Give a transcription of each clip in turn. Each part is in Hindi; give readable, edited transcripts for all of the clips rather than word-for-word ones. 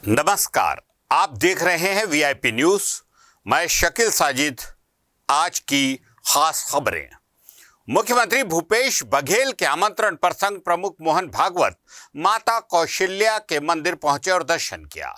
नमस्कार, आप देख रहे हैं वीआईपी न्यूज। मैं शकील साजिद। आज की खास खबरें। मुख्यमंत्री भूपेश बघेल के आमंत्रण पर संघ प्रमुख मोहन भागवत माता कौशल्या के मंदिर पहुंचे और दर्शन किया।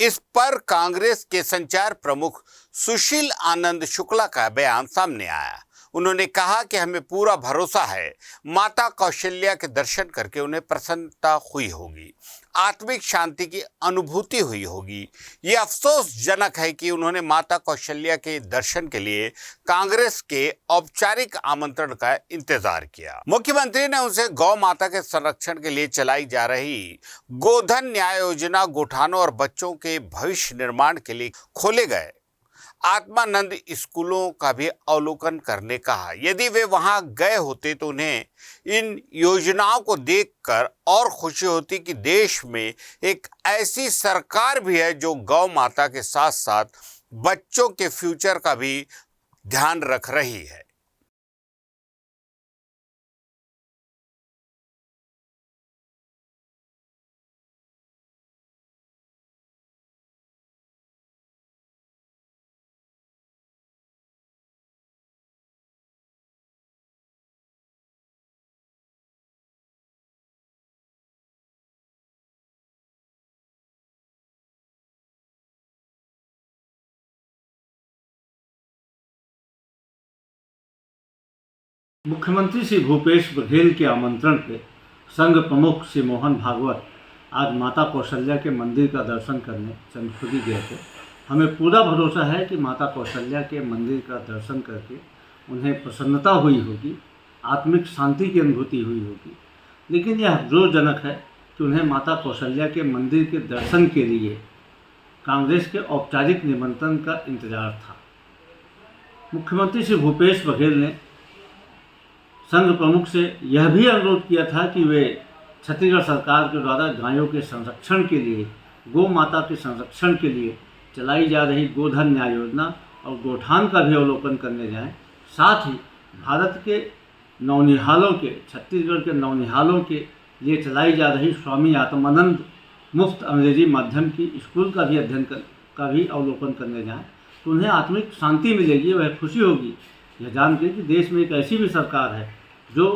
इस पर कांग्रेस के संचार प्रमुख सुशील आनंद शुक्ला का बयान सामने आया। उन्होंने कहा कि हमें पूरा भरोसा है माता कौशल्या के दर्शन करके उन्हें प्रसन्नता हुई होगी, आत्मिक शांति की अनुभूति हुई होगी। ये अफसोसजनक है कि उन्होंने माता कौशल्या के दर्शन के लिए कांग्रेस के औपचारिक आमंत्रण का इंतजार किया। मुख्यमंत्री ने उनसे गौ माता के संरक्षण के लिए चलाई जा रही गोधन न्याय योजना, गोठानों और बच्चों के भविष्य निर्माण के लिए खोले गए आत्मानंद स्कूलों का भी अवलोकन करने कहा। यदि वे वहां गए होते तो उन्हें इन योजनाओं को देखकर और खुशी होती कि देश में एक ऐसी सरकार भी है जो गौ माता के साथ साथ बच्चों के फ्यूचर का भी ध्यान रख रही है। मुख्यमंत्री श्री भूपेश बघेल के आमंत्रण पे संघ प्रमुख श्री मोहन भागवत आज माता कौशल्या के मंदिर का दर्शन करने चंदखुदी गए थे। हमें पूरा भरोसा है कि माता कौशल्या के मंदिर का दर्शन करके उन्हें प्रसन्नता हुई होगी, आत्मिक शांति की अनुभूति हुई होगी। लेकिन यह अफसोसजनक है कि उन्हें माता कौशल्या के मंदिर के दर्शन के लिए कांग्रेस के औपचारिक निमंत्रण का इंतजार था। मुख्यमंत्री श्री भूपेश बघेल ने संघ प्रमुख से यह भी अनुरोध किया था कि वे छत्तीसगढ़ सरकार के द्वारा गायों के संरक्षण के लिए, गौ माता के संरक्षण के लिए चलाई जा रही गोधन न्याय योजना और गोठान का भी अवलोकन करने जाएं। साथ ही भारत के नौनिहालों के, छत्तीसगढ़ के नौनिहालों के लिए चलाई जा रही स्वामी आत्मानंद मुफ्त अंग्रेजी माध्यम की स्कूल का भी अध्ययन का भी अवलोकन करने जाएं तो उन्हें आत्मिक शांति मिलेगी। वह खुशी होगी यह जान के कि देश में एक ऐसी भी सरकार है जो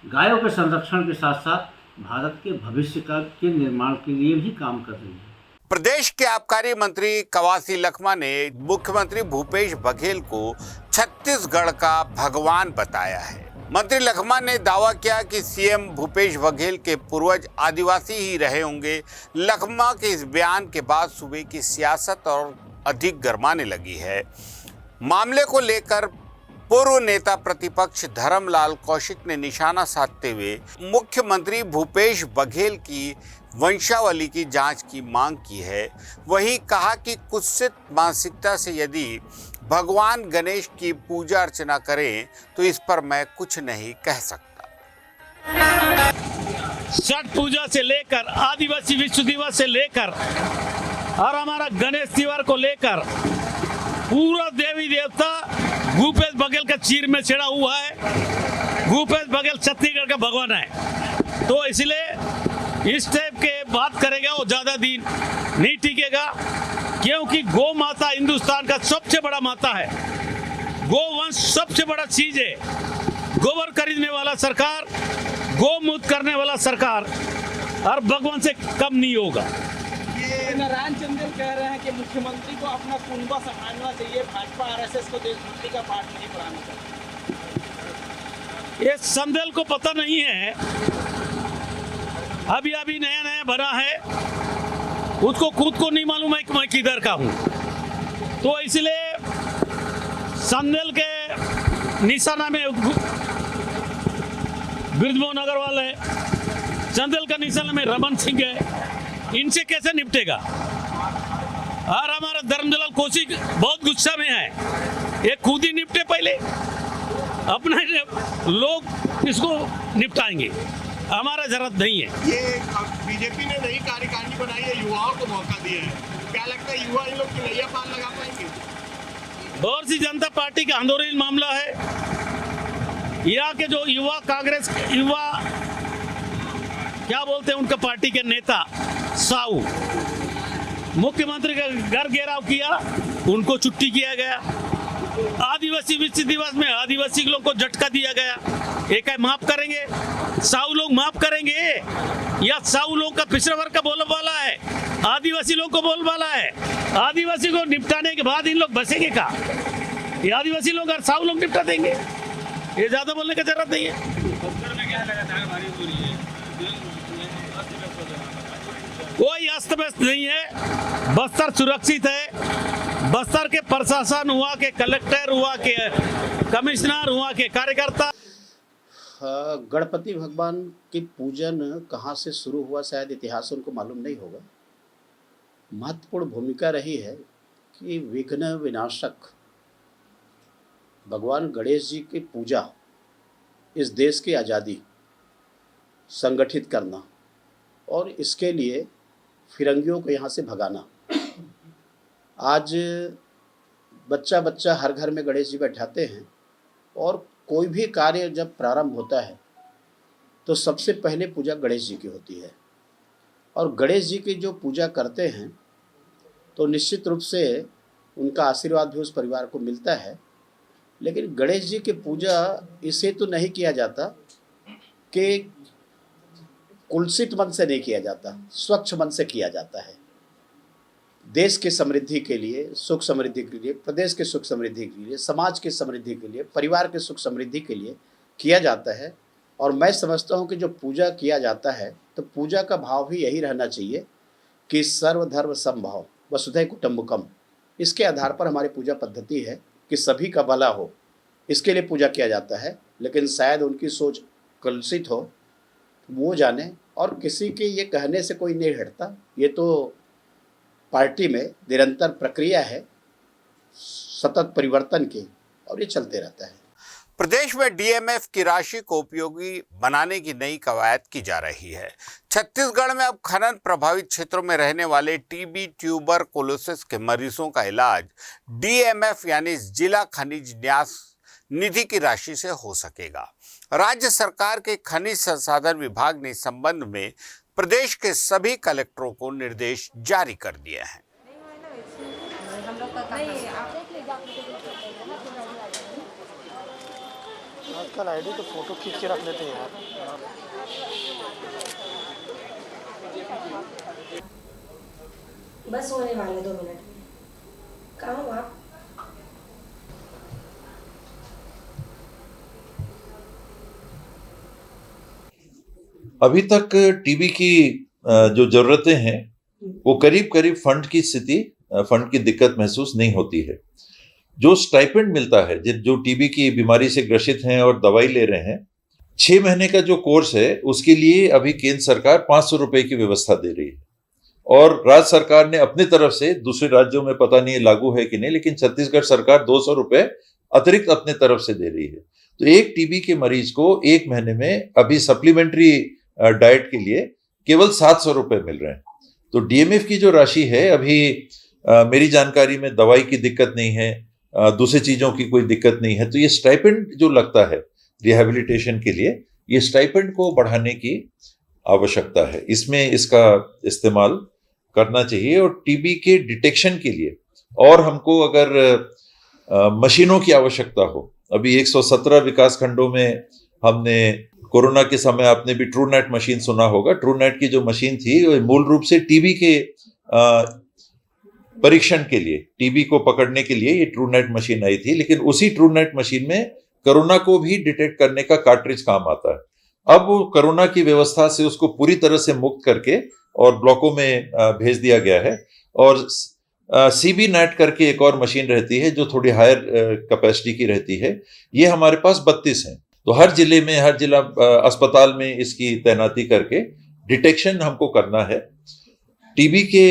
गायों के संरक्षण के साथ साथ भारत के भविष्य के निर्माण के लिए भी काम कर रही है। प्रदेश के आबकारी मंत्री कवासी लखमा ने मुख्यमंत्री भूपेश बघेल को छत्तीसगढ़ का भगवान बताया है। मंत्री लखमा ने दावा किया कि सीएम भूपेश बघेल के पूर्वज आदिवासी ही रहे होंगे। लखमा के इस बयान के बाद सूबे की सियासत और अधिक गरमाने लगी है। मामले को लेकर पूर्व नेता प्रतिपक्ष धर्मलाल कौशिक ने निशाना साधते हुए मुख्यमंत्री भूपेश बघेल की वंशावली की जांच की मांग की है। वहीं कहा कि कुत्सित मानसिकता से यदि भगवान गणेश की पूजा अर्चना करें तो इस पर मैं कुछ नहीं कह सकता। छठ पूजा से लेकर आदिवासी विश्व दिवस से लेकर और हमारा गणेश त्योहार को लेकर पूरा देवी देवता भूपेश बघेल का चीर में छिड़ा हुआ है। भूपेश बघेल छत्तीसगढ़ का भगवान है, तो इसलिए इस टाइप के बात करेगा वो ज्यादा दिन नहीं टिकेगा, क्योंकि गौ माता हिंदुस्तान का सबसे बड़ा माता है। गोवंश सबसे बड़ा चीज है। गोबर खरीदने वाला सरकार, गोमूत्र करने वाला सरकार और भगवान से कम नहीं होगा। नारायण चंदेल कह रहे हैं कि मुख्यमंत्री को अपना कुनबा संभालना चाहिए, भाजपा आरएसएस को देशभक्ति का पाठ नहीं पढ़ाना चाहिए। ये चंदेल को पता नहीं है, अभी नया नया बना है, उसको खुद को नहीं मालूम है कि मैं किधर का हूँ। तो इसलिए चंदेल के निशाना में बिरजमोहन अग्रवाल है, चंदेल का निशाना में रमन सिंह है। इनसे कैसे निपटेगा? और हमारा धर्मलाल कौशिक बहुत गुस्सा में है, ये खुद ही निपटे, पहले अपना लोग इसको निपटाएंगे, हमारा जरूरत नहीं है। ये बीजेपी ने नई कार्यकारिणी बनाई है, युवाओं को मौका दिया है, क्या लगता है युवा इन लोग की नैया पार लगा पाएंगे? भारतीय जनता पार्टी का आंदोलन मामला है। यहाँ के जो युवा कांग्रेस युवा क्या बोलते हैं उनका पार्टी के नेता साहू, मुख्यमंत्री का घर घेराव किया, उनको छुट्टी किया गया। आदिवासी विश्व दिवस में आदिवासी लोग को झटका दिया गया। एक है माफ करेंगे, साहू लोग माफ करेंगे, या साहू लोग का पिछड़ा वर्ग का बोलबाला है, आदिवासी लोग को बोलबाला है। आदिवासी को निपटाने के बाद इन लोग बसेंगे का? ये आदिवासी लोग और साहू लोग निपटा देंगे, ये ज्यादा बोलने की जरूरत नहीं है। कोई अस्त व्यस्त नहीं है, बस्तर सुरक्षित है। बस्तर के प्रशासन हुआ के कलेक्टर हुआ के कमिश्नर हुआ के कार्यकर्ता। गणपति भगवान की पूजन कहाँ से शुरू हुआ शायद इतिहास उनको मालूम नहीं होगा। महत्वपूर्ण भूमिका रही है कि विघ्न विनाशक भगवान गणेश जी की पूजा, इस देश की आज़ादी संगठित करना और इसके लिए फिरंगियों को यहाँ से भगाना। आज बच्चा बच्चा हर घर में गणेश जी बैठाते हैं और कोई भी कार्य जब प्रारंभ होता है तो सबसे पहले पूजा गणेश जी की होती है। और गणेश जी की जो पूजा करते हैं तो निश्चित रूप से उनका आशीर्वाद भी उस परिवार को मिलता है। लेकिन गणेश जी की पूजा इसे तो नहीं किया जाता कि कुलसित मन से नहीं किया जाता, स्वच्छ मन से किया जाता है। देश की समृद्धि के लिए, सुख समृद्धि के लिए, प्रदेश के सुख समृद्धि के लिए, समाज की समृद्धि के लिए, परिवार के सुख समृद्धि के लिए किया जाता है। और मैं समझता हूँ कि जो पूजा किया जाता है तो पूजा का भाव भी यही रहना चाहिए कि सर्वधर्म समभाव वसुधैव कुटुम्बकम। इसके आधार पर हमारी पूजा पद्धति है कि सभी का भला हो, इसके लिए पूजा किया जाता है। लेकिन शायद उनकी सोच कलुषित हो, वो जाने। और किसी के ये कहने से कोई नहीं हटता, ये तो पार्टी में निरंतर प्रक्रिया है सतत परिवर्तन की, और ये चलते रहता है। प्रदेश में डीएमएफ की राशि को उपयोगी बनाने की नई कवायद की जा रही है। छत्तीसगढ़ में अब खनन प्रभावित क्षेत्रों में रहने वाले टीबी, ट्यूबरकुलोसिस के मरीजों का इलाज डीएमएफ यानी जिला खनिज न्यास निधि की राशि से हो सकेगा। राज्य सरकार के खनिज संसाधन विभाग ने इस संबंध में प्रदेश के सभी कलेक्टरों को निर्देश जारी कर दिए हैं। आजकल आईडी तो फोटो खींच के रख लेते हैं यार। बस होने वाले 2 मिनट। कहाँ हो आप? अभी तक टीबी की जो जरूरतें हैं वो करीब करीब फंड की दिक्कत महसूस नहीं होती है। जो स्टाइपेंड मिलता है जो टीबी की बीमारी से ग्रसित हैं और दवाई ले रहे हैं, 6 महीने का जो कोर्स है उसके लिए अभी केंद्र सरकार 500 रुपए की व्यवस्था दे रही है। और राज्य सरकार ने अपनी तरफ से, दूसरे राज्यों में पता नहीं लागू है कि नहीं, लेकिन छत्तीसगढ़ सरकार 200 रुपए अतिरिक्त अपने तरफ से दे रही है। तो एक टीबी के मरीज को 1 महीने में अभी सप्लीमेंट्री डाइट के लिए केवल 700 रुपए मिल रहे हैं। तो डीएमएफ की जो राशि है अभी मेरी जानकारी में दवाई की दिक्कत नहीं है, दूसरी चीजों की कोई दिक्कत नहीं है। तो ये स्टाइपेंड जो लगता है रिहैबिलिटेशन के लिए, ये स्टाइपेंड को बढ़ाने की आवश्यकता है। इसमें इसका इस्तेमाल करना चाहिए। और टीबी के डिटेक्शन के लिए और हमको अगर मशीनों की आवश्यकता हो, अभी 117 विकास खंडों में हमने कोरोना के समय, आपने भी ट्रूनेट मशीन सुना होगा। ट्रूनेट की जो मशीन थी वो मूल रूप से टीबी के परीक्षण के लिए, टीबी को पकड़ने के लिए ये ट्रूनेट मशीन आई थी। लेकिन उसी ट्रूनेट मशीन में कोरोना को भी डिटेक्ट करने का कार्ट्रिज काम आता है। अब वो कोरोना की व्यवस्था से उसको पूरी तरह से मुक्त करके और ब्लॉकों में भेज दिया गया है। और सीबी नेट करके एक और मशीन रहती है जो थोड़ी हायर कैपेसिटी की रहती है। ये हमारे पास 32 हैं। तो हर जिले में, हर जिला अस्पताल में इसकी तैनाती करके डिटेक्शन हमको करना है। टीबी के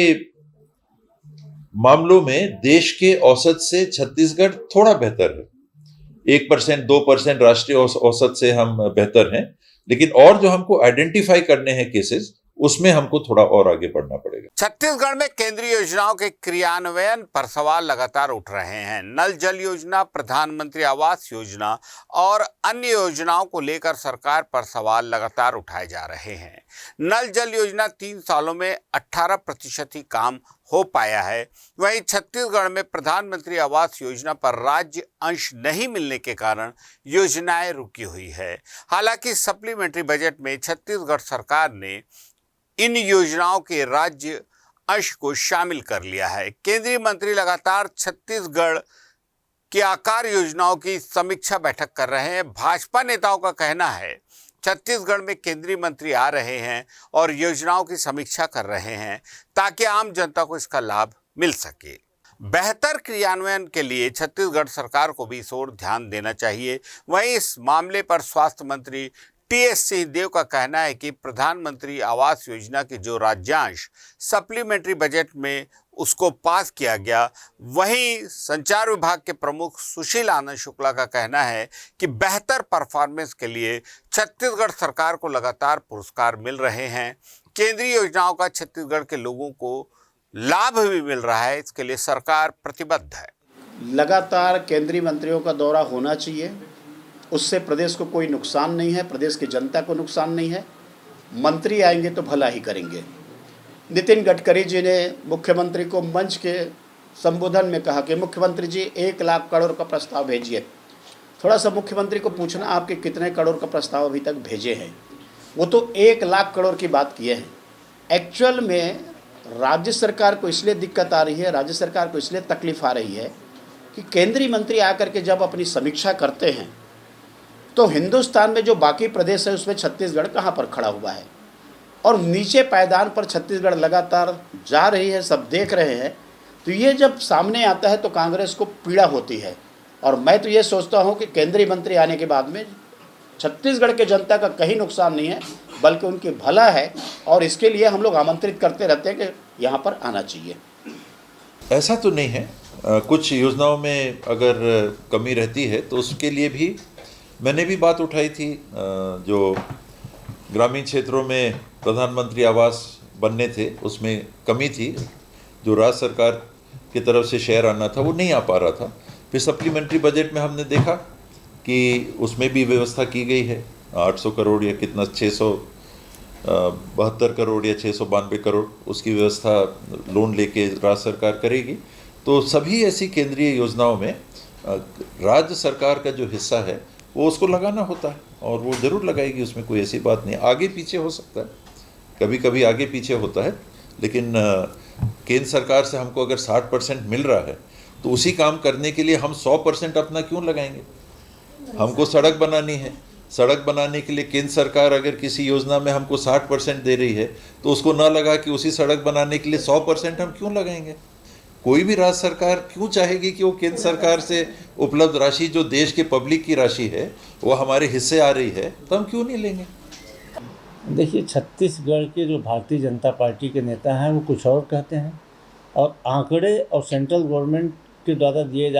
मामलों में देश के औसत से छत्तीसगढ़ थोड़ा बेहतर है। 1%, 2% राष्ट्रीय औसत से हम बेहतर हैं। लेकिन और जो हमको आइडेंटिफाई करने हैं केसेस, उसमें हमको थोड़ा और आगे बढ़ना पड़ेगा। छत्तीसगढ़ में केंद्रीय योजनाओं के क्रियान्वयन पर सवाल लगातार उठ रहे हैं। नल जल योजना, प्रधानमंत्री आवास योजना और अन्य योजनाओं को लेकर सरकार पर सवाल लगातार उठाए जा रहे हैं। नल जल योजना 3 सालों में 18% ही काम हो पाया है। वहीं छत्तीसगढ़ में प्रधानमंत्री आवास योजना पर राज्य अंश नहीं मिलने के कारण योजनाएं रुकी हुई है। हालांकि सप्लीमेंट्री बजट में छत्तीसगढ़ सरकार ने इन योजनाओं के राज्य अंश को शामिल कर लिया है। केंद्रीय मंत्री लगातार छत्तीसगढ़ की आकार योजनाओं की समीक्षा बैठक कर रहे हैं। भाजपा नेताओं का कहना है छत्तीसगढ़ में केंद्रीय मंत्री आ रहे हैं और योजनाओं की समीक्षा कर रहे हैं ताकि आम जनता को इसका लाभ मिल सके। बेहतर क्रियान्वयन के लिए छत्तीसगढ़ सरकार को भी इस ओर ध्यान देना चाहिए। वहीं इस मामले पर स्वास्थ्य मंत्री टीएस सिंहदेव का कहना है कि प्रधानमंत्री आवास योजना के जो राज्यांश सप्लीमेंट्री बजट में उसको पास किया गया, वहीं संचार विभाग के प्रमुख सुशील आनंद शुक्ला का कहना है कि बेहतर परफॉर्मेंस के लिए छत्तीसगढ़ सरकार को लगातार पुरस्कार मिल रहे हैं। केंद्रीय योजनाओं का छत्तीसगढ़ के लोगों को लाभ भी मिल रहा है, इसके लिए सरकार प्रतिबद्ध है। लगातार केंद्रीय मंत्रियों का दौरा होना चाहिए, उससे प्रदेश को कोई नुकसान नहीं है, प्रदेश की जनता को नुकसान नहीं है। मंत्री आएंगे तो भला ही करेंगे। नितिन गडकरी जी ने मुख्यमंत्री को मंच के संबोधन में कहा कि मुख्यमंत्री जी 1 लाख करोड़ का प्रस्ताव भेजिए। थोड़ा सा मुख्यमंत्री को पूछना आपके कितने करोड़ का प्रस्ताव अभी तक भेजे हैं। वो तो 1 लाख करोड़ की बात किए हैं। एक्चुअल में राज्य सरकार को इसलिए दिक्कत आ रही है, राज्य सरकार को इसलिए तकलीफ आ रही है कि केंद्रीय मंत्री आकर के जब अपनी समीक्षा करते हैं तो हिंदुस्तान में जो बाकी प्रदेश है उसमें छत्तीसगढ़ कहाँ पर खड़ा हुआ है, और नीचे पायदान पर छत्तीसगढ़ लगातार जा रही है, सब देख रहे हैं। तो ये जब सामने आता है तो कांग्रेस को पीड़ा होती है। और मैं तो ये सोचता हूँ कि केंद्रीय मंत्री आने के बाद में छत्तीसगढ़ के जनता का कहीं नुकसान नहीं है, बल्कि उनकी भला है, और इसके लिए हम लोग आमंत्रित करते रहते हैं कि यहाँ पर आना चाहिए। ऐसा तो नहीं है, कुछ योजनाओं में अगर कमी रहती है तो उसके लिए भी मैंने भी बात उठाई थी। जो ग्रामीण क्षेत्रों में प्रधानमंत्री आवास बनने थे उसमें कमी थी, जो राज्य सरकार की तरफ से शेयर आना था वो नहीं आ पा रहा था। फिर सप्लीमेंट्री बजट में हमने देखा कि उसमें भी व्यवस्था की गई है। 800 करोड़ या कितना 672 करोड़ या 692 करोड़ उसकी व्यवस्था लोन लेके राज्य सरकार करेगी। तो सभी ऐसी केंद्रीय योजनाओं में राज्य सरकार का जो हिस्सा है वो उसको लगाना होता है और वो ज़रूर लगाएगी, उसमें कोई ऐसी बात नहीं। आगे पीछे हो सकता है, कभी कभी आगे पीछे होता है, लेकिन केंद्र सरकार से हमको अगर 60% मिल रहा है तो उसी काम करने के लिए हम 100% अपना क्यों लगाएंगे। हमको सड़क बनानी है, सड़क बनाने के लिए केंद्र सरकार अगर किसी योजना में हमको 60% दे रही है तो उसको ना लगा कि उसी सड़क बनाने के लिए 100% हम क्यों लगाएंगे। कोई भी राज्य सरकार क्यों चाहेगी कि वो केंद्र सरकार से उपलब्ध राशि जो देश के पब्लिक की राशि है वो हमारे हिस्से आ रही है, तो हम क्यों नहीं लेंगे। देखिए, छत्तीसगढ़ के जो भारतीय जनता पार्टी के नेता हैं वो कुछ और कहते हैं, और आंकड़े और सेंट्रल गवर्नमेंट के द्वारा दिए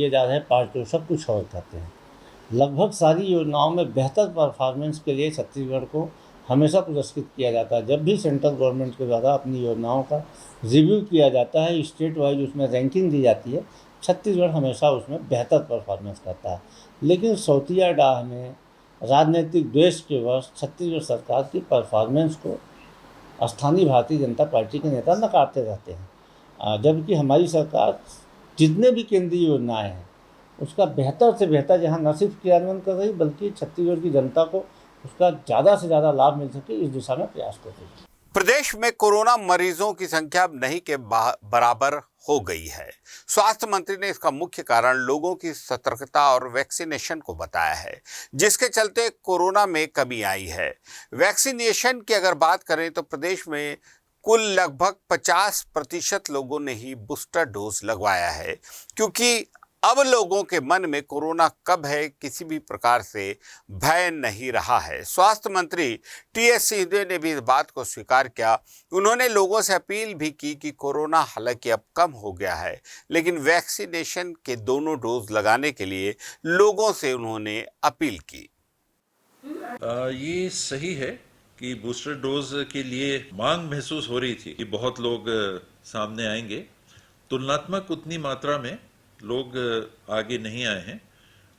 जा रहे पारितोषिक कुछ और कहते हैं। लगभग सारी योजनाओं में बेहतर परफॉर्मेंस के लिए छत्तीसगढ़ को हमेशा पुरस्कृत किया जाता है। जब भी सेंट्रल गवर्नमेंट के द्वारा अपनी योजनाओं का रिव्यू किया जाता है, स्टेट वाइज उसमें रैंकिंग दी जाती है, छत्तीसगढ़ हमेशा उसमें बेहतर परफॉर्मेंस करता है। लेकिन सौतिया डाह में राजनीतिक द्वेष के वश छत्तीसगढ़ सरकार की परफॉर्मेंस को स्थानीय भारतीय जनता पार्टी के नेता नकारते रहते हैं, जबकि हमारी सरकार जितने भी केंद्रीय योजनाएं हैं उसका बेहतर से बेहतर यहाँ न सिर्फ क्रियान्वयन कर रही बल्कि छत्तीसगढ़ की जनता को उसका ज़्यादा से ज़्यादा लाभ मिल सके इस दिशा में प्रयास कर रही है। प्रदेश में कोरोना मरीजों की संख्या अब नहीं के बराबर हो गई है। स्वास्थ्य मंत्री ने इसका मुख्य कारण लोगों की सतर्कता और वैक्सीनेशन को बताया है, जिसके चलते कोरोना में कमी आई है। वैक्सीनेशन की अगर बात करें तो प्रदेश में कुल लगभग 50% लोगों ने ही बूस्टर डोज लगवाया है, क्योंकि अब लोगों के मन में कोरोना कब है किसी भी प्रकार से भय नहीं रहा है। स्वास्थ्य मंत्री टीएस सिंहदेव ने भी इस बात को स्वीकार किया। उन्होंने लोगों से अपील भी की कि कोरोना हालांकि अब कम हो गया है, लेकिन वैक्सीनेशन के दोनों डोज लगाने के लिए लोगों से उन्होंने अपील की। ये सही है कि बूस्टर डोज के लिए मांग महसूस हो रही थी कि बहुत लोग सामने आएंगे, तुलनात्मक उतनी मात्रा में लोग आगे नहीं आए हैं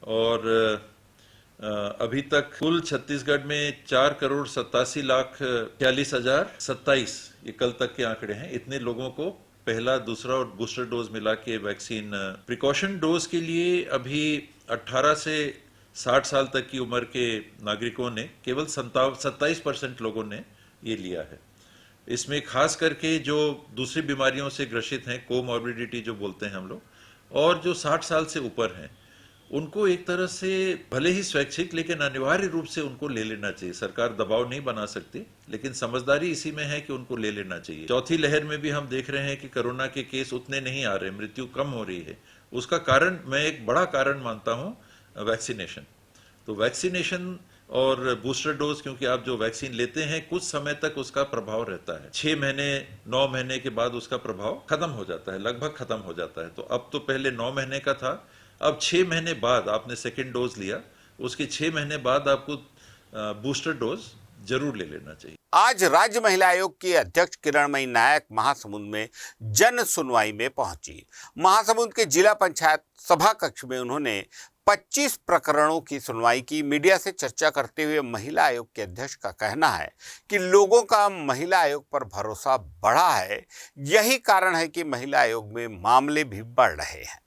और अभी तक कुल छत्तीसगढ़ में 4,87,42,027 ये कल तक के आंकड़े हैं। इतने लोगों को पहला, दूसरा और बूस्टर डोज मिला के वैक्सीन, प्रिकॉशन डोज के लिए अभी 18 से 60 साल तक की उम्र के नागरिकों ने केवल 27% लोगों ने ये लिया है। इसमें खास करके जो दूसरी बीमारियों से ग्रसित हैं, कोमॉर्बिडिटी जो बोलते हैं हम लोग, और जो 60 साल से ऊपर हैं, उनको एक तरह से भले ही स्वैच्छिक लेकिन अनिवार्य रूप से उनको ले लेना चाहिए। सरकार दबाव नहीं बना सकती, लेकिन समझदारी इसी में है कि उनको ले लेना चाहिए। चौथी लहर में भी हम देख रहे हैं कि कोरोना के केस उतने नहीं आ रहे, मृत्यु कम हो रही है। उसका कारण मैं एक बड़ा कारण मानता हूं वैक्सीनेशन। तो वैक्सीनेशन और बूस्टर डोज, क्योंकि आप जो वैक्सीन लेते हैं कुछ समय तक उसका प्रभाव रहता है, 6 महीने 9 महीने के बाद उसका प्रभाव खत्म हो जाता है, लगभग खत्म हो जाता है। तो अब तो पहले 9 महीने का था, अब 6 महीने बाद आपने सेकेंड डोज लिया, उसके 6 महीने बाद आपको बूस्टर डोज जरूर ले लेना चाहिए। आज राज्य महिला आयोग की अध्यक्ष किरणमयी नायक महासमुंद में जन सुनवाई में पहुंची। महासमुंद के जिला पंचायत सभा कक्ष में उन्होंने 25 प्रकरणों की सुनवाई की। मीडिया से चर्चा करते हुए महिला आयोग के अध्यक्ष का कहना है कि लोगों का महिला आयोग पर भरोसा बढ़ा है। यही कारण है कि महिला आयोग में मामले भी बढ़ रहे हैं।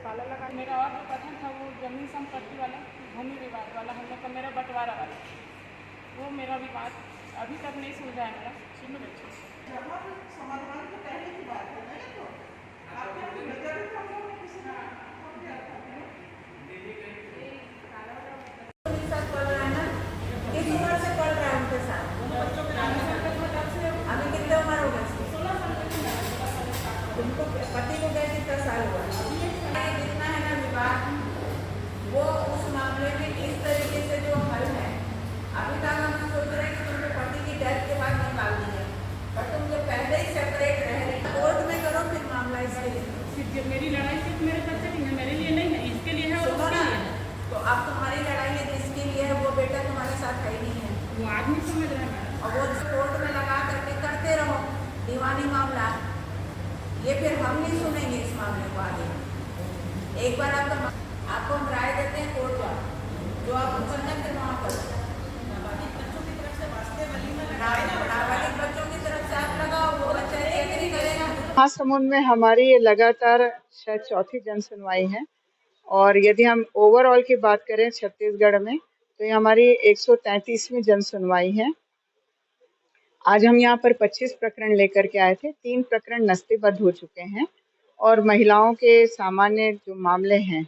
ताला लगा। मेरा और जो कथन था वो जमीन संपत्ति वाला, भूमि विवाद वाला, हम लोग का मेरा बंटवारा वाला, वो मेरा विवाद अभी तक नहीं सुलझा है मेरा। सुनो बच्चे, समाधान तो पहले की बात है ना, तो आपके नजर में हम लोग किसी ना किस उम्र से पढ़ रहा है उनके साथ? अभी कितने उम्र हो गई? तुमको पति को गए कितना साल हुआ? जितना है ना विवाद, वो उस मामले में इस तरीके से जो हल है, अभी तक हम सोच रहे हैं कि तुमको पति की डेथ के बाद निकाल दिया, पर तुम जो पहले ही सेपरेट रह रही, कोर्ट में करो फिर मामला इसके लिए। मेरी लड़ाई सिर्फ मेरे बच्चे की है, मेरे लिए नहीं है, इसके लिए है। सुनो ना, तो अब तुम्हारी लड़ाई है जिसके लिए है, वो बेटा तुम्हारे साथ है ही नहीं है, वो आदमी समझ रहा है, और वो कोर्ट में लगा करके करते रहो दीवानी मामला। ये फिर हम नहीं सुनेंगे इस मामले को आगे। एक बार आपको हम राय देते हैं कोर्ट का, जो आप करना फिर वहाँ पर नाबालिग बच्चों की तरफ से वास्ते नाबालिग बच्चों की तरफ से आप लगाओ, वो बच्चा एग्री करेगा। महासमुंद में हमारी ये लगातार शायद चौथी जन सुनवाई है, और यदि हम ओवरऑल की बात करें छत्तीसगढ़ में, तो ये हमारी 133वीं जन सुनवाई है। आज हम यहाँ पर 25 प्रकरण लेकर के आए थे। 3 प्रकरण नस्तीबद्ध हो चुके हैं, और महिलाओं के सामान्य जो मामले हैं,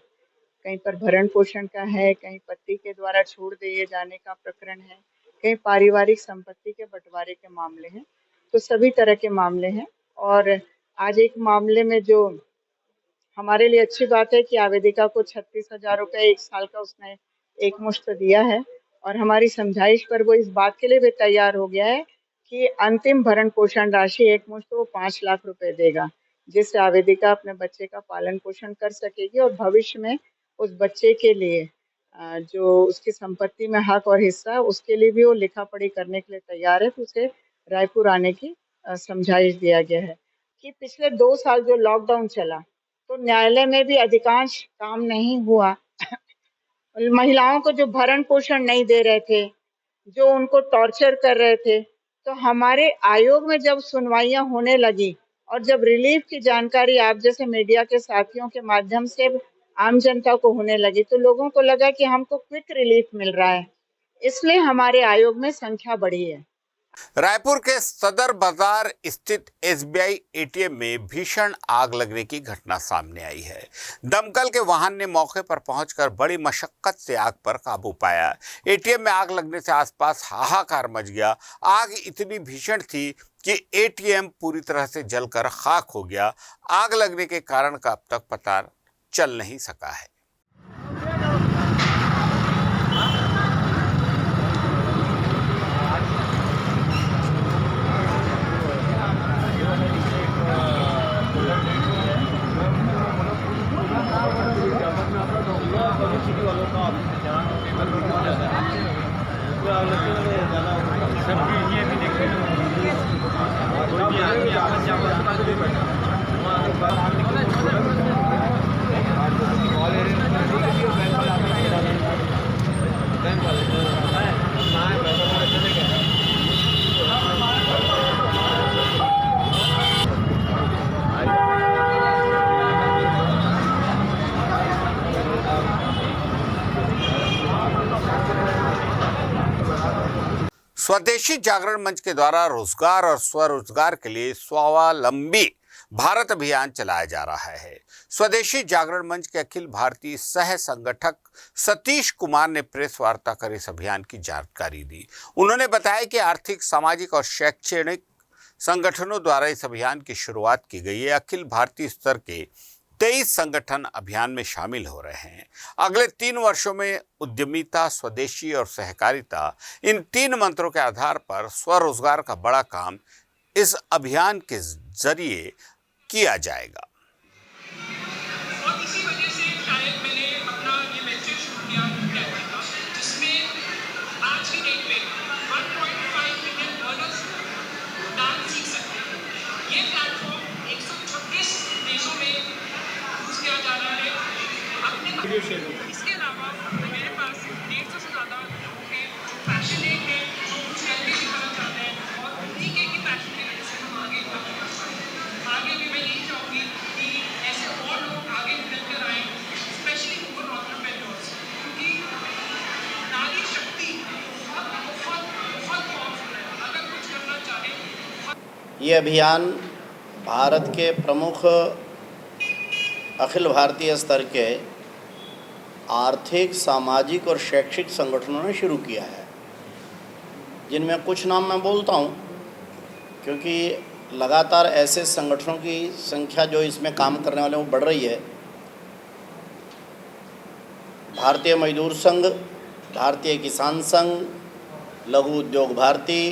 कहीं पर भरण पोषण का है, कहीं पति के द्वारा छोड़ दिए जाने का प्रकरण है, कहीं पारिवारिक संपत्ति के बंटवारे के मामले हैं, तो सभी तरह के मामले हैं। और आज एक मामले में जो हमारे लिए अच्छी बात है कि आवेदिका को 36,000 रुपये 1 साल का उसने एक मुश्त दिया है, और हमारी समझाइश पर वो इस बात के लिए भी तैयार हो गया है कि अंतिम भरण पोषण राशि एक मुश्त वो 5 लाख रुपए देगा, जिससे आवेदिका अपने बच्चे का पालन पोषण कर सकेगी, और भविष्य में उस बच्चे के लिए जो उसकी संपत्ति में हक और हिस्सा, उसके लिए भी वो लिखा पढ़ी करने के लिए तैयार है। तो उसे रायपुर आने की समझाइश दिया गया है कि पिछले 2 साल जो लॉकडाउन चला, तो न्यायालय में भी अधिकांश काम नहीं हुआ। महिलाओं को जो भरण पोषण नहीं दे रहे थे, जो उनको टॉर्चर कर रहे थे, तो हमारे आयोग में जब सुनवाइयां होने लगी और जब रिलीफ की जानकारी आप जैसे मीडिया के साथियों के माध्यम से आम जनता को होने लगी, तो लोगों को लगा कि हमको क्विक रिलीफ मिल रहा है, इसलिए हमारे आयोग में संख्या बढ़ी है। रायपुर के सदर बाजार स्थित एसबीआई एटीएम में भीषण आग लगने की घटना सामने आई है। दमकल के वाहन ने मौके पर पहुंचकर बड़ी मशक्कत से आग पर काबू पाया। एटीएम में आग लगने से आसपास हाहाकार मच गया। आग इतनी भीषण थी कि एटीएम पूरी तरह से जलकर खाक हो गया। आग लगने के कारण का अब तक पता चल नहीं सका है। स्वदेशी जागरण मंच के द्वारा रोजगार और स्वरोजगार के लिए स्वावलंबी भारत अभियान चलाया जा रहा है। स्वदेशी जागरण मंच के अखिल भारतीय सह संगठक सतीश कुमार ने प्रेस वार्ता कर इस अभियान की जानकारी दी। उन्होंने बताया कि आर्थिक, सामाजिक और शैक्षणिक संगठनों द्वारा इस अभियान की शुरुआत की गई है। अखिल भारतीय स्तर के 23 संगठन अभियान में शामिल हो रहे हैं। अगले 3 वर्षों में उद्यमिता, स्वदेशी और सहकारिता, इन 3 मंत्रों के आधार पर स्वरोजगार का बड़ा काम इस अभियान के जरिए किया जाएगा। और इसी वजह से शायद मैंने अपना ये वेंचर शुरू किया जिसमें आज की डेट में 1.5 मिलियन डॉलर्स डांस सीख सकते हैं। ये प्लेटफॉर्म 136 देशों में यूज किया जा रहा है। इसके अलावा मेरे पास 150 से ज़्यादा लोग हैं जो पैशनेट हैं, जो कुछ हेल्दी दिखाना चाहते हैं और उन्हीं के ही पैशन की वजह से हम आगे बढ़ सकते हैं। आगे भी मैं यही चाहूँगी कि ऐसे और लोग आगे निकल कर आए, स्पेशली वुमेन एंटरप्रेन्योर्स, क्योंकि नारी शक्ति बहुत बहुत बहुत पावरफुल है। अगर कुछ करना चाहे। ये अभियान भारत के प्रमुख अखिल भारतीय स्तर के आर्थिक, सामाजिक और शैक्षिक संगठनों ने शुरू किया है, जिनमें कुछ नाम मैं बोलता हूँ क्योंकि लगातार ऐसे संगठनों की संख्या जो इसमें काम करने वाले वो बढ़ रही है। भारतीय मजदूर संघ, भारतीय किसान संघ, लघु उद्योग भारती,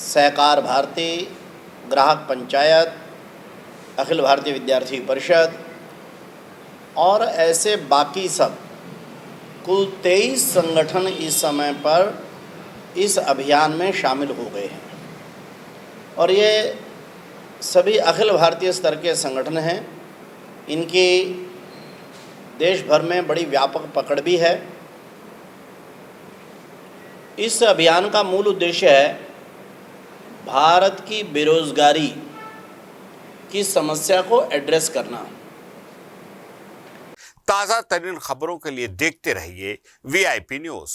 सहकार भारती, ग्राहक पंचायत, अखिल भारतीय विद्यार्थी परिषद और ऐसे बाकी सब कुल 23 संगठन इस समय पर इस अभियान में शामिल हो गए हैं और ये सभी अखिल भारतीय स्तर के संगठन हैं। इनकी देश भर में बड़ी व्यापक पकड़ भी है। इस अभियान का मूल उद्देश्य है भारत की बेरोजगारी की समस्या को एड्रेस करना। ताज़ा तरीन खबरों के लिए देखते रहिए वीआईपी न्यूज़।